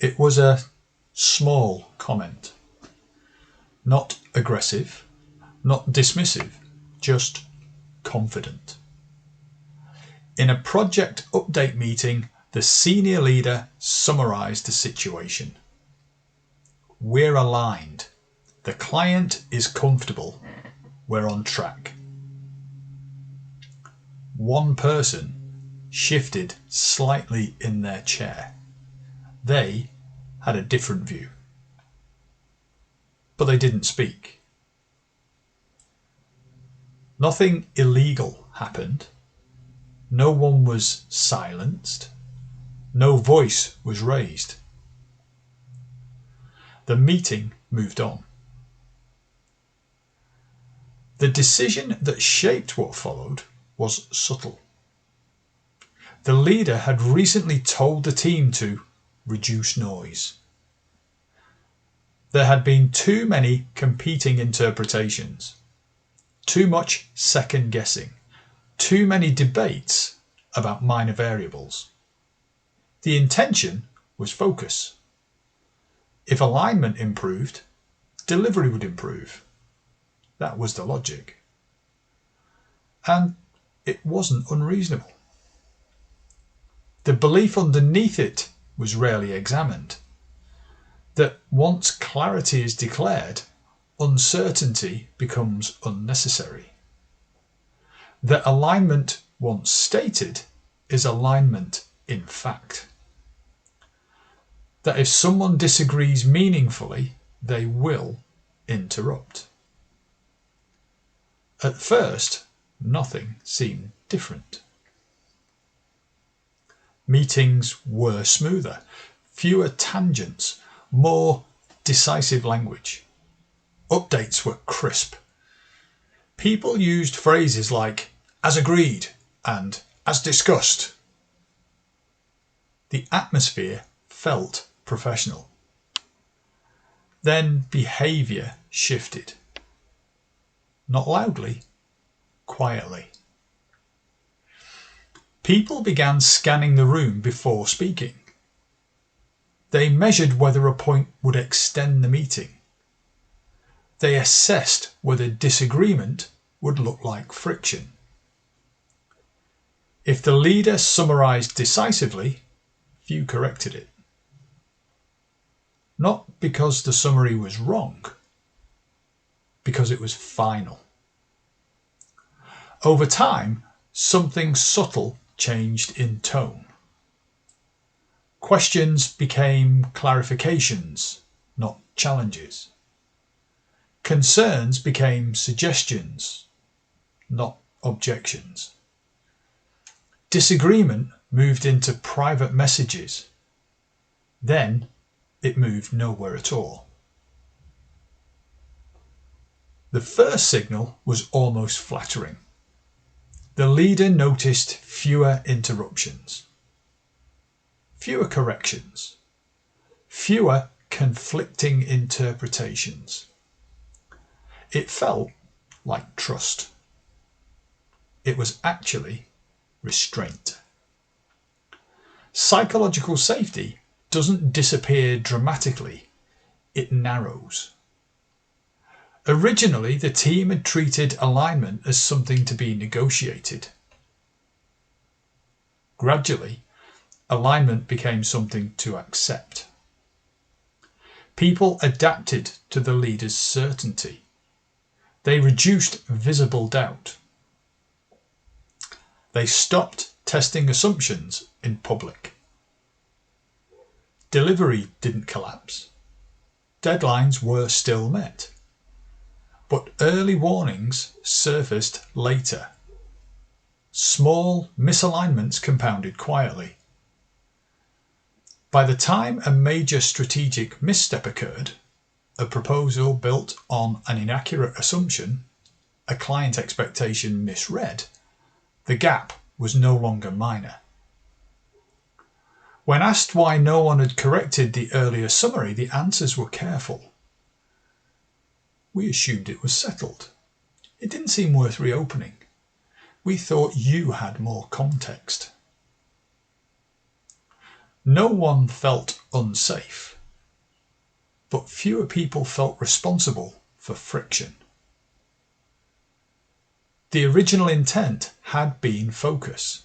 It was a small comment. Not aggressive, not dismissive, just confident. In a project update meeting, the senior leader summarised the situation. We're aligned. The client is comfortable. We're on track. One person shifted slightly in their chair. They had a different view, but they didn't speak. Nothing illegal happened. No one was silenced. No voice was raised. The meeting moved on. The decision that shaped what followed was subtle. The leader had recently told the team to reduce noise. There had been too many competing interpretations, too much second guessing, too many debates about minor variables. The intention was focus. If alignment improved, delivery would improve. That was the logic. And it wasn't unreasonable. The belief underneath it was rarely examined. That once clarity is declared, uncertainty becomes unnecessary. That alignment once stated is alignment in fact. That if someone disagrees meaningfully, they will interrupt. At first, nothing seemed different. Meetings were smoother, fewer tangents, more decisive language. Updates were crisp. People used phrases like "as agreed" and "as discussed." The atmosphere felt professional. Then behaviour shifted. Not loudly, quietly. People began scanning the room before speaking. They measured whether a point would extend the meeting. They assessed whether disagreement would look like friction. If the leader summarised decisively, few corrected it. Not because the summary was wrong, because it was final. Over time, something subtle changed in tone. Questions became clarifications, not challenges. Concerns became suggestions, not objections. Disagreement moved into private messages. Then it moved nowhere at all. The first signal was almost flattering. The leader noticed fewer interruptions, fewer corrections, fewer conflicting interpretations. It felt like trust. It was actually restraint. Psychological safety doesn't disappear dramatically, it narrows. Originally, the team had treated alignment as something to be negotiated. Gradually, alignment became something to accept. People adapted to the leader's certainty. They reduced visible doubt. They stopped testing assumptions in public. Delivery didn't collapse. Deadlines were still met. But early warnings surfaced later. Small misalignments compounded quietly. By the time a major strategic misstep occurred, a proposal built on an inaccurate assumption, a client expectation misread, the gap was no longer minor. When asked why no one had corrected the earlier summary, the answers were careful. We assumed it was settled. It didn't seem worth reopening. We thought you had more context. No one felt unsafe, but fewer people felt responsible for friction. The original intent had been focus.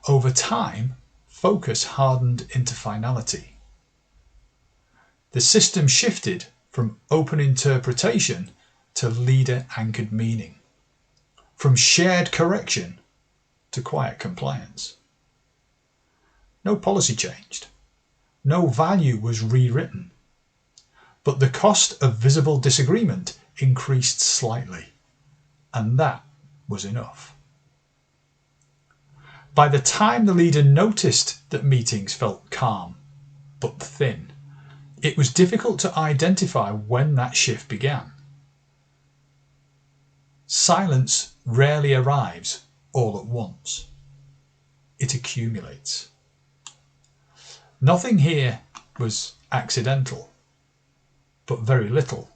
Over time, focus hardened into finality. The system shifted from open interpretation to leader-anchored meaning, from shared correction to quiet compliance. No policy changed. No value was rewritten. But the cost of visible disagreement increased slightly, and that was enough. By the time the leader noticed that meetings felt calm but thin, it was difficult to identify when that shift began. Silence rarely arrives all at once. It accumulates. Nothing here was accidental, but very little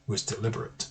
was deliberate.